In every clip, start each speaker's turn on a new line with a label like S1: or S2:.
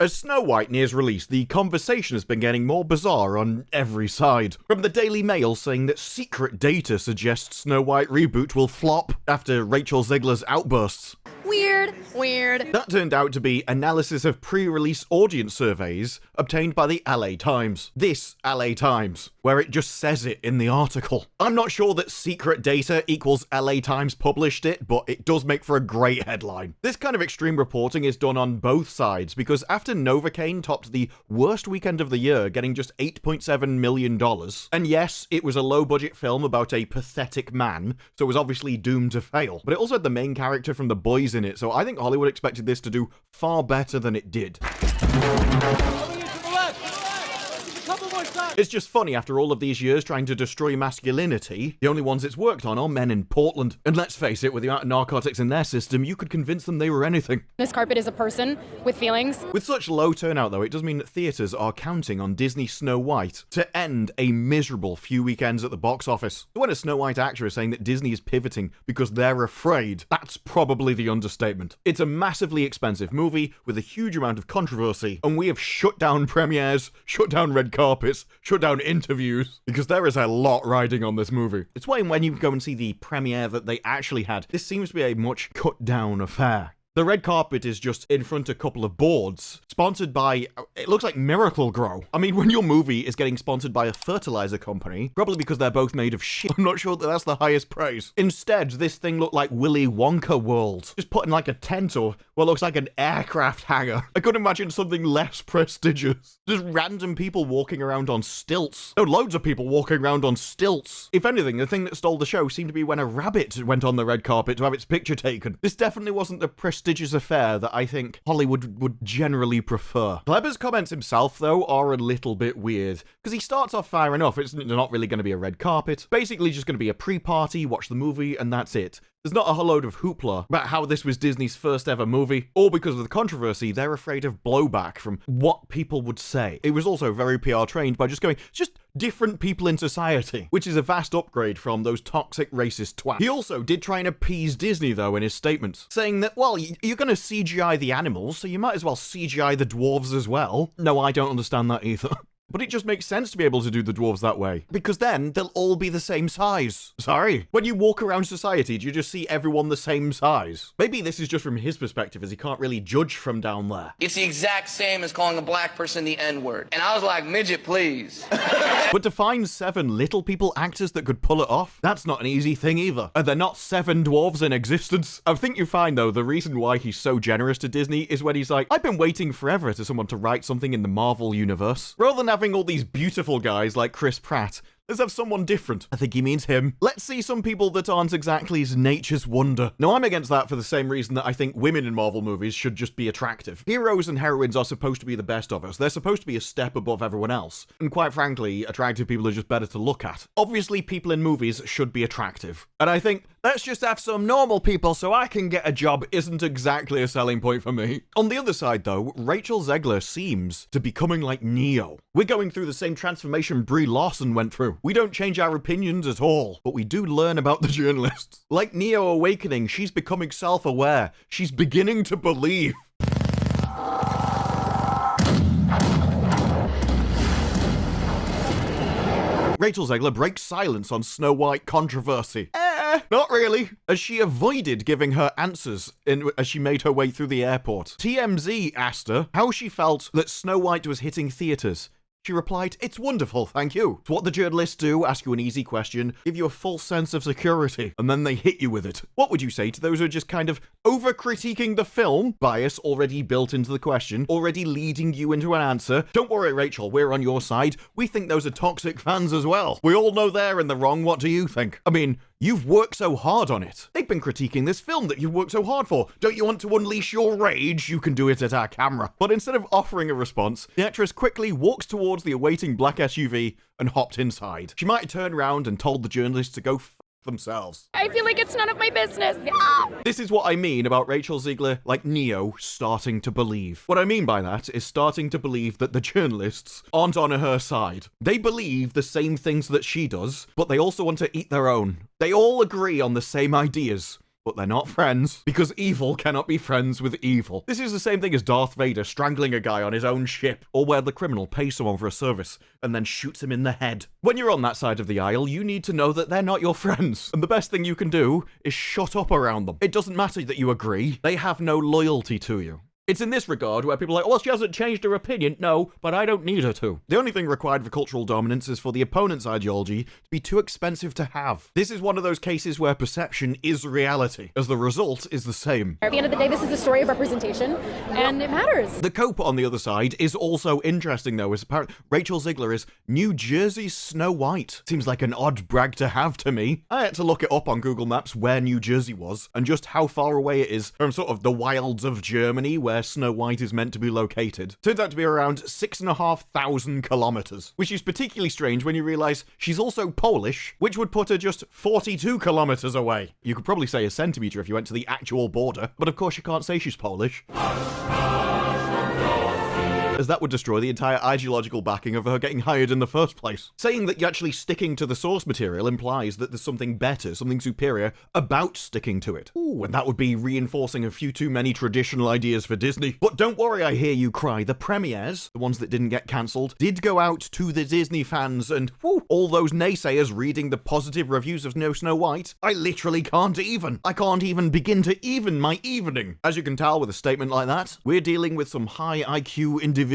S1: As Snow White nears release, the conversation has been getting more bizarre on every side. From the Daily Mail saying that secret data suggests Snow White reboot will flop after Rachel Zegler's outbursts.
S2: Weird.
S1: That turned out to be analysis of pre-release audience surveys obtained by the LA Times. This LA Times, where it just says it in the article. I'm not sure that secret data equals LA Times published it, but it does make for a great headline. This kind of extreme reporting is done on both sides, because after Novocaine topped the worst weekend of the year, getting just $8.7 million, and yes, it was a low-budget film about a pathetic man, so it was obviously doomed to fail, but it also had the main character from The Boys in it, so I think Hollywood expected this to do far better than it did. It's just funny, after all of these years trying to destroy masculinity, the only ones it's worked on are men in Portland. And let's face it, with the amount of narcotics in their system, you could convince them they were anything.
S2: This carpet is a person with feelings.
S1: With such low turnout, though, it does mean that theatres are counting on Disney Snow White to end a miserable few weekends at the box office. When a Snow White actor is saying that Disney is pivoting because they're afraid, that's probably the understatement. It's a massively expensive movie with a huge amount of controversy, and we have shut down premieres, shut down red carpets, shut down interviews, because there is a lot riding on this movie. It's why when you go and see the premiere that they actually had, this seems to be a much cut down affair. The red carpet is just in front of a couple of boards, sponsored by, it looks like Miracle Grow. I mean, when your movie is getting sponsored by a fertilizer company, probably because they're both made of shit, I'm not sure that that's the highest praise. Instead, this thing looked like Willy Wonka World. Just put in like a tent or what looks like an aircraft hangar. I couldn't imagine something less prestigious. Just random people walking around on stilts. No, loads of people walking around on stilts. If anything, the thing that stole the show seemed to be when a rabbit went on the red carpet to have its picture taken. This definitely wasn't the prestigious affair that I think Hollywood would generally prefer. Kleber's comments himself, though, are a little bit weird, because he starts off fair enough. It's not really going to be a red carpet. Basically just going to be a pre-party, watch the movie, and that's it. There's not a whole load of hoopla about how this was Disney's first ever movie, or because of the controversy, they're afraid of blowback from what people would say. It was also very PR trained by just going, it's just different people in society, which is a vast upgrade from those toxic racist twats. He also did try and appease Disney, though, in his statements, saying that, well, you're going to CGI the animals, so you might as well CGI the dwarves as well. No, I don't understand that either. But it just makes sense to be able to do the dwarves that way, because then they'll all be the same size. Sorry. When you walk around society, do you just see everyone the same size? Maybe this is just from his perspective, as he can't really judge from down there.
S3: It's the exact same as calling a black person the N-word. And I was like, midget, please.
S1: But to find 7 little people actors that could pull it off, that's not an easy thing either. And they're not 7 dwarves in existence. I think you find, though, the reason why he's so generous to Disney is when he's like, I've been waiting forever for someone to write something in the Marvel universe. Rather than having all these beautiful guys like Chris Pratt, let's have someone different. I think he means him. Let's see some people that aren't exactly his nature's wonder. Now, I'm against that for the same reason that I think women in Marvel movies should just be attractive. Heroes and heroines are supposed to be the best of us. They're supposed to be a step above everyone else. And quite frankly, attractive people are just better to look at. Obviously, people in movies should be attractive. And I think, let's just have some normal people so I can get a job isn't exactly a selling point for me. On the other side, though, Rachel Zegler seems to be becoming like Neo. We're going through the same transformation Brie Larson went through. We don't change our opinions at all, but we do learn about the journalists. Like Neo awakening, she's becoming self-aware. She's beginning to believe. Rachel Zegler breaks silence on Snow White controversy. Not really, as she avoided giving her answers as she made her way through the airport. TMZ asked her how she felt that Snow White was hitting theatres. She replied, "It's wonderful, thank you. It's what the journalists do, ask you an easy question, give you a false sense of security, and then they hit you with it." What would you say to those who are just kind of over-critiquing the film? Bias already built into the question, already leading you into an answer. Don't worry, Rachel, we're on your side. We think those are toxic fans as well. We all know they're in the wrong, what do you think? I mean, you've worked so hard on it. They've been critiquing this film that you've worked so hard for. Don't you want to unleash your rage? You can do it at our camera. But instead of offering a response, the actress quickly walks towards the awaiting black SUV and hopped inside. She might have turned around and told the journalists to go f themselves.
S2: I feel like it's none of my business.
S1: This is what I mean about Rachel Zegler, like Neo, starting to believe. What I mean by that is starting to believe that the journalists aren't on her side. They believe the same things that she does, but they also want to eat their own. They all agree on the same ideas. but they're not friends, because evil cannot be friends with evil. This is the same thing as Darth Vader strangling a guy on his own ship, or where the criminal pays someone for a service and then shoots him in the head. When you're on that side of the aisle, you need to know that they're not your friends, and the best thing you can do is shut up around them. It doesn't matter that you agree, they have no loyalty to you. It's in this regard where people are like, well, she hasn't changed her opinion. No, but I don't need her to. The only thing required for cultural dominance is for the opponent's ideology to be too expensive to have. This is one of those cases where perception is reality, as the result is the same.
S2: At the end of the day, this is the story of representation, and it matters.
S1: The cope on the other side is also interesting, though, as apparently Rachel Zegler is New Jersey's Snow White. Seems like an odd brag to have to me. I had to look it up on Google Maps where New Jersey was, and just how far away it is from sort of the wilds of Germany, where Snow White is meant to be located. Turns out to be around 6,500 kilometers, which is particularly strange when you realize she's also Polish, which would put her just 42 kilometers away. You could probably say a centimeter if you went to the actual border, but of course you can't say she's Polish, as that would destroy the entire ideological backing of her getting hired in the first place. Saying that you're actually sticking to the source material implies that there's something better, something superior about sticking to it. Ooh, and that would be reinforcing a few too many traditional ideas for Disney. But don't worry, I hear you cry. The premieres, the ones that didn't get cancelled, did go out to the Disney fans, and whew, all those naysayers reading the positive reviews of No Snow White, I literally can't even. I can't even begin to even my evening. As you can tell with a statement like that, we're dealing with some high IQ individuals.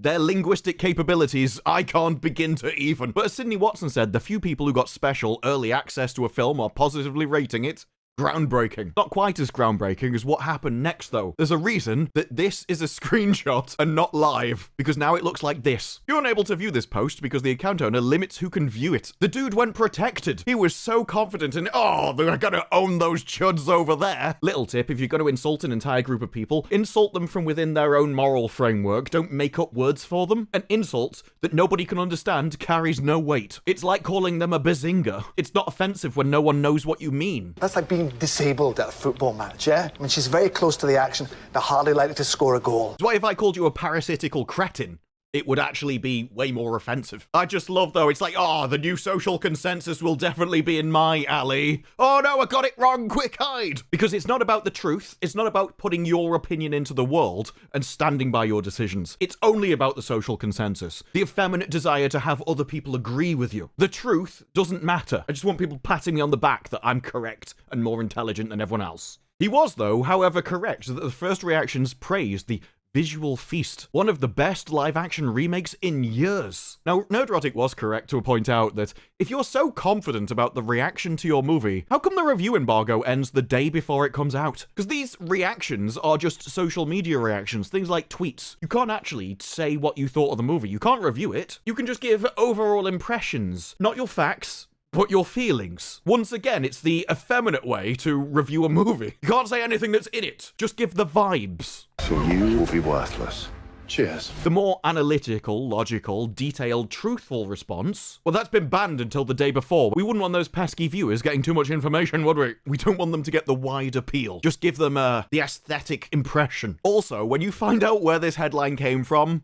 S1: Their linguistic capabilities, I can't begin to even. But as Sydney Watson said, the few people who got special early access to a film are positively rating it. Groundbreaking. Not quite as groundbreaking as what happened next, though. There's a reason that this is a screenshot and not live, because now it looks like this. You're unable to view this post because the account owner limits who can view it. The dude went protected. He was so confident in, oh, they're gonna own those chuds over there. Little tip, if you're going to insult an entire group of people, insult them from within their own moral framework. Don't make up words for them. An insult that nobody can understand carries no weight. It's like calling them a bazinga. It's not offensive when no one knows what you mean.
S4: That's like being disabled at a football match, yeah? I mean, she's very close to the action. They're hardly likely to score a goal.
S1: That's why if I called you a parasitical cretin, it would actually be way more offensive. I just love, though, it's like, oh, the new social consensus will definitely be in my alley. Oh no, I got it wrong, quick hide! Because it's not about the truth, it's not about putting your opinion into the world and standing by your decisions. It's only about the social consensus, the effeminate desire to have other people agree with you. The truth doesn't matter. I just want people patting me on the back that I'm correct and more intelligent than everyone else. He was, though, however, correct that the first reactions praised the visual feast, one of the best live-action remakes in years. Now, Nerdrotic was correct to point out that if you're so confident about the reaction to your movie, how come the review embargo ends the day before it comes out? Because these reactions are just social media reactions, things like tweets. You can't actually say what you thought of the movie. You can't review it. You can just give overall impressions, not your facts, but your feelings. Once again, it's the effeminate way to review a movie. You can't say anything that's in it. Just give the vibes.
S5: So you will be worthless. Cheers.
S1: The more analytical, logical, detailed, truthful response, well, that's been banned until the day before. We wouldn't want those pesky viewers getting too much information, would we? We don't want them to get the wide appeal. Just give them the aesthetic impression. Also, when you find out where this headline came from,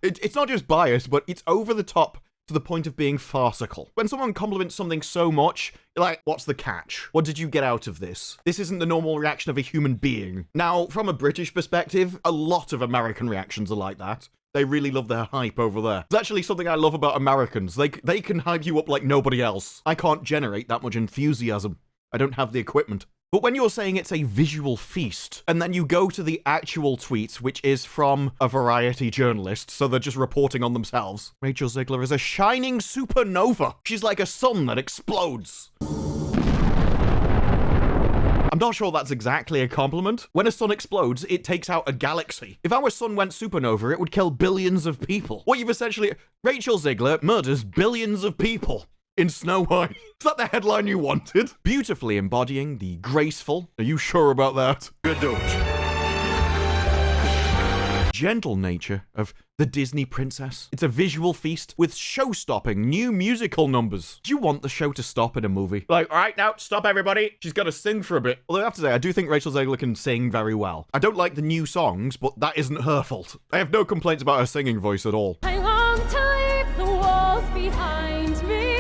S1: it's not just biased, but it's over the top to the point of being farcical. When someone compliments something so much, you're like, what's the catch? What did you get out of this? This isn't the normal reaction of a human being. Now, from a British perspective, a lot of American reactions are like that. They really love their hype over there. It's actually something I love about Americans. They can hype you up like nobody else. I can't generate that much enthusiasm. I don't have the equipment. But when you're saying it's a visual feast, and then you go to the actual tweet, which is from a variety journalist, so they're just reporting on themselves. Rachel Zegler is a shining supernova. She's like a sun that explodes. I'm not sure that's exactly a compliment. When a sun explodes, it takes out a galaxy. If our sun went supernova, it would kill billions of people. What you've essentially... Rachel Zegler murders billions of people in Snow White. Is that the headline you wanted? Beautifully embodying the graceful, are you sure about that?
S5: Gadot.
S1: Gentle nature of the Disney princess. It's a visual feast with show-stopping new musical numbers. Do you want the show to stop in a movie? Like, all right, now, stop everybody. She's got to sing for a bit. Although I have to say, I do think Rachel Zegler can sing very well. I don't like the new songs, but that isn't her fault. I have no complaints about her singing voice at all.
S2: I long to leave the walls behind me.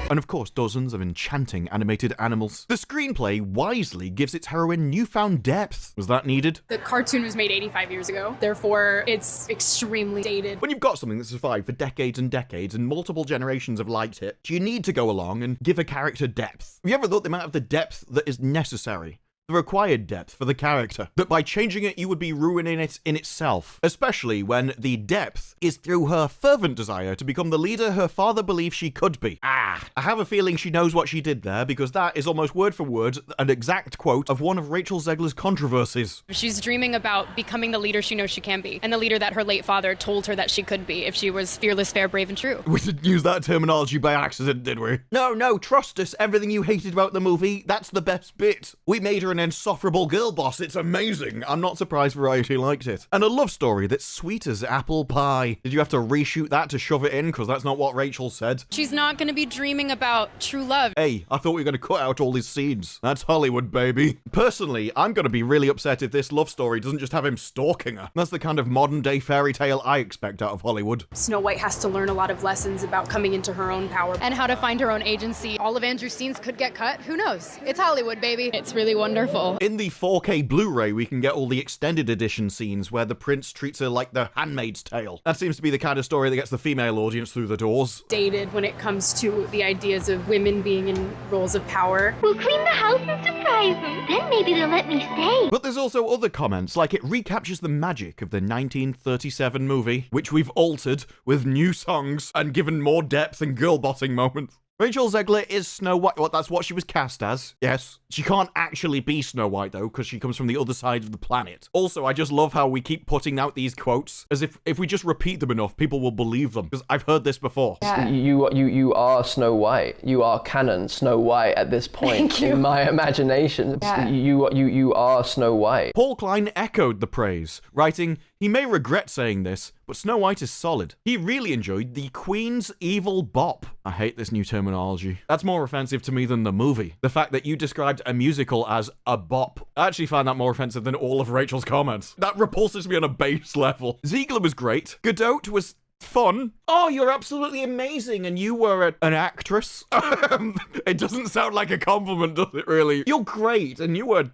S1: And of course, dozens of enchanting animated animals. The screenplay wisely gives its heroine newfound depth. Was that needed?
S2: The cartoon was made 85 years ago, therefore it's extremely dated.
S1: When you've got something that survived for decades and decades and multiple generations have liked it, do you need to go along and give a character depth? Have you ever thought they might have the depth that is necessary? The required depth for the character, that by changing it you would be ruining it in itself, especially when the depth is through her fervent desire to become the leader her father believed she could be. I have a feeling she knows what she did there, because that is almost word for word an exact quote of one of Rachel Zegler's controversies.
S2: She's dreaming about becoming the leader she knows she can be, and the leader that her late father told her that she could be if she was fearless, fair, brave, and true.
S1: We didn't use that terminology by accident, did we? No, trust us, everything you hated about the movie, that's the best bit. We made her an insufferable girl boss, it's amazing. I'm not surprised Variety liked it. And a love story that's sweet as apple pie. Did you have to reshoot that to shove it in? Because that's not what Rachel said.
S2: She's not going to be dreaming about true love.
S1: Hey, I thought we were going to cut out all these scenes. That's Hollywood, baby. Personally, I'm going to be really upset if this love story doesn't just have him stalking her. That's the kind of modern day fairy tale I expect out of Hollywood.
S2: Snow White has to learn a lot of lessons about coming into her own power and how to find her own agency. All of Andrew's scenes could get cut. Who knows? It's Hollywood, baby. It's really wonderful.
S1: In the 4K Blu-ray, we can get all the extended edition scenes where the prince treats her like the Handmaid's Tale. That seems to be the kind of story that gets the female audience through the doors.
S2: Dated when it comes to the ideas of women being in roles of power.
S6: We'll clean the house and surprise them. Then maybe they'll let me stay.
S1: But there's also other comments, like it recaptures the magic of the 1937 movie, which we've altered with new songs and given more depth and girl-bossing moments. Rachel Zegler is Snow White. Well, that's what she was cast as. Yes. She can't actually be Snow White, though, because she comes from the other side of the planet. Also, I just love how we keep putting out these quotes, as if we just repeat them enough, people will believe them, because I've heard this before.
S7: Yeah. You are Snow White. You are canon Snow White at this point in my imagination. Yeah. You are Snow White.
S1: Paul Klein echoed the praise, writing, "He may regret saying this, but Snow White is solid. He really enjoyed the Queen's evil bop." I hate this new terminology. That's more offensive to me than the movie. The fact that you described a musical as a bop. I actually find that more offensive than all of Rachel's comments. That repulses me on a base level. Zegler was great. Gadot was fun. Oh, you're absolutely amazing, and you were an actress. It doesn't sound like a compliment, does it really? You're great, and you were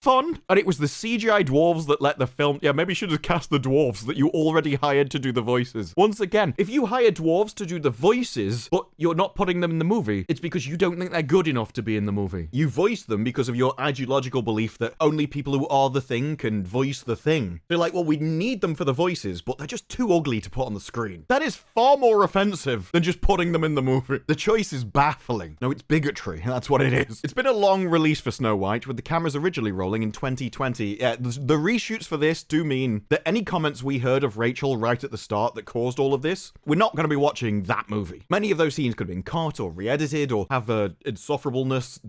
S1: fun. And it was the CGI dwarves that let the film... Yeah, maybe you should have cast the dwarves that you already hired to do the voices. Once again, if you hire dwarves to do the voices, but you're not putting them in the movie, it's because you don't think they're good enough to be in the movie. You voice them because of your ideological belief that only people who are the thing can voice the thing. They're like, well, we need them for the voices, but they're just too ugly to put on the screen. That is far more offensive than just putting them in the movie. The choice is baffling. No, it's bigotry. That's what it is. It's been a long release for Snow White, with the cameras originally rolling in 2020. Yeah, the reshoots for this do mean that any comments we heard of Rachel right at the start that caused all of this, we're not going to be watching that movie. Many of those scenes could have been cut or re-edited or have insufferableness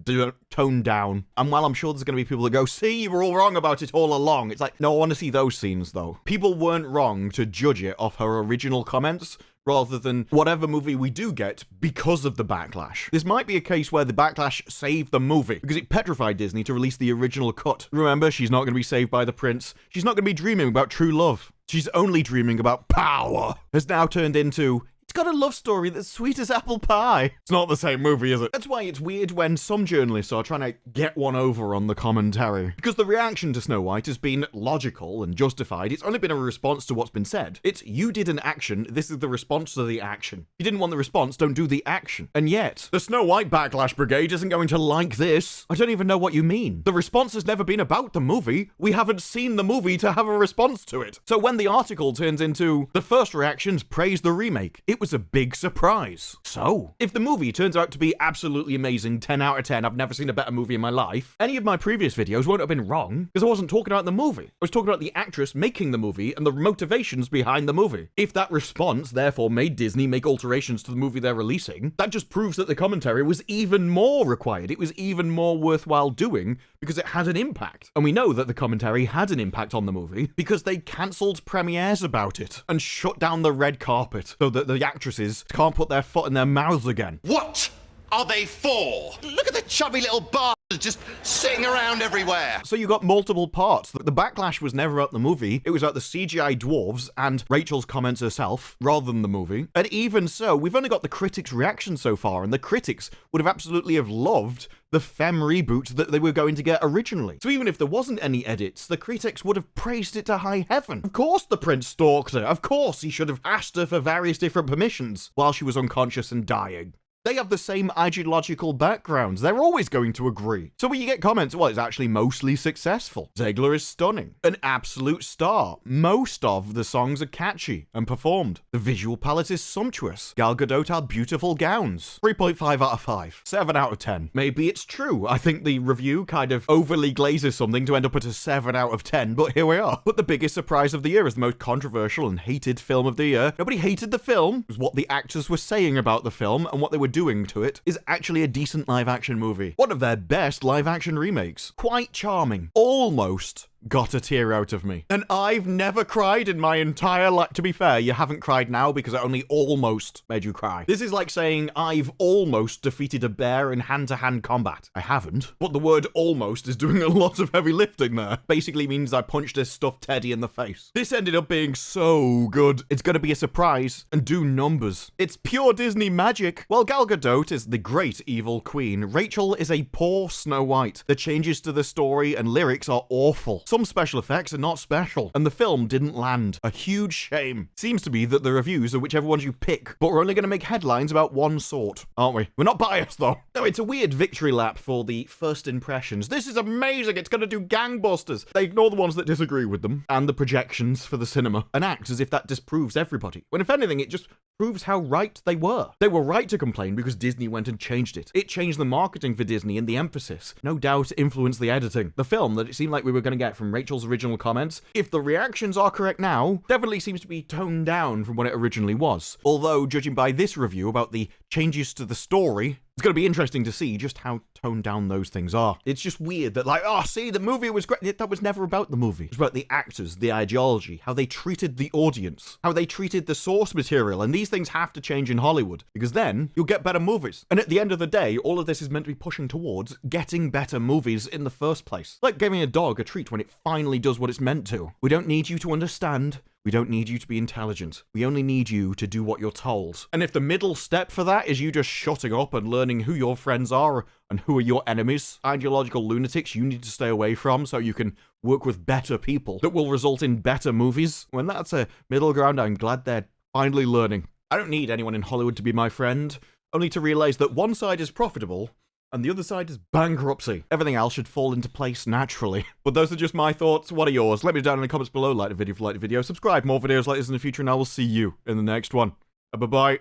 S1: toned down. And while I'm sure there's going to be people that go, see, you were all wrong about it all along, it's like, no, I want to see those scenes though. People weren't wrong to judge it off her original comments, rather than whatever movie we do get because of the backlash. This might be a case where the backlash saved the movie, because it petrified Disney to release the original cut. Remember, she's not going to be saved by the prince. She's not going to be dreaming about true love. She's only dreaming about power. Has now turned into... It's got a love story that's sweet as apple pie. It's not the same movie, is it? That's why it's weird when some journalists are trying to get one over on the commentary. Because the reaction to Snow White has been logical and justified. It's only been a response to what's been said. It's, you did an action, this is the response to the action. You didn't want the response, don't do the action. And yet, the Snow White Backlash Brigade isn't going to like this. I don't even know what you mean. The response has never been about the movie. We haven't seen the movie to have a response to it. So when the article turns into, the first reactions praise the remake, it was a big surprise. So, if the movie turns out to be absolutely amazing, 10 out of 10, I've never seen a better movie in my life, any of my previous videos won't have been wrong, because I wasn't talking about the movie. I was talking about the actress making the movie and the motivations behind the movie. If that response, therefore, made Disney make alterations to the movie they're releasing, that just proves that the commentary was even more required. It was even more worthwhile doing, because it had an impact. And we know that the commentary had an impact on the movie, because they cancelled premieres about it, and shut down the red carpet, so that the actresses can't put their foot in their mouths again.
S8: What are they for? Look at the chubby little bar.
S5: just sitting around everywhere.
S1: So you got multiple parts. The backlash was never about the movie. It was about the CGI dwarves and Rachel's comments herself, rather than the movie. And even so, we've only got the critics' reaction so far, and the critics would have absolutely have loved the femme reboot that they were going to get originally. So even if there wasn't any edits, the critics would have praised it to high heaven. Of course the prince stalked her. Of course he should have asked her for various different permissions while she was unconscious and dying. They have the same ideological backgrounds. They're always going to agree. So when you get comments, well, it's actually mostly successful. Zegler is stunning. An absolute star. Most of the songs are catchy and performed. The visual palette is sumptuous. Gal Gadot had beautiful gowns. 3.5 out of 5. 7 out of 10. Maybe it's true. I think the review kind of overly glazes something to end up at a 7 out of 10, but here we are. But the biggest surprise of the year is the most controversial and hated film of the year. Nobody hated the film. It was what the actors were saying about the film, and what they were doing to it is actually a decent live action movie. One of their best live action remakes. Quite charming. Almost got a tear out of me. And I've never cried in my entire life. To be fair, you haven't cried now because it only almost made you cry. This is like saying I've almost defeated a bear in hand-to-hand combat. I haven't. But the word almost is doing a lot of heavy lifting there. Basically means I punched a stuffed teddy in the face. This ended up being so good. It's gonna be a surprise and do numbers. It's pure Disney magic. While Gal Gadot is the great evil queen, Rachel is a poor Snow White. The changes to the story and lyrics are awful. Some special effects are not special, and the film didn't land. A huge shame. Seems to be that the reviews are whichever ones you pick, but we're only going to make headlines about one sort, aren't we? We're not biased, though. No, it's a weird victory lap for the first impressions. This is amazing. It's going to do gangbusters. They ignore the ones that disagree with them, and the projections for the cinema, and act as if that disproves everybody. When if anything, it just proves how right they were. They were right to complain because Disney went and changed it. It changed the marketing for Disney and the emphasis. No doubt influenced the editing. The film that it seemed like we were going to get from Rachel's original comments, if the reactions are correct now, definitely seems to be toned down from what it originally was. Although, judging by this review about the changes to the story, it's going to be interesting to see just how toned down those things are. It's just weird that, like, oh, see, the movie was great. That was never about the movie. It was about the actors, the ideology, how they treated the audience, how they treated the source material. And these things have to change in Hollywood, because then you'll get better movies. And at the end of the day, all of this is meant to be pushing towards getting better movies in the first place. Like giving a dog a treat when it finally does what it's meant to. We don't need you to understand. We don't need you to be intelligent. We only need you to do what you're told. And if the middle step for that is you just shutting up and learning who your friends are and who are your enemies, ideological lunatics you need to stay away from so you can work with better people that will result in better movies, when that's a middle ground, I'm glad they're finally learning. I don't need anyone in Hollywood to be my friend, only to realize that one side is profitable and the other side is bankruptcy. Everything else should fall into place naturally. But those are just my thoughts. What are yours? Let me know down in the comments below. Like the video if you like the video. Subscribe. More videos like this in the future, and I will see you in the next one. Bye-bye.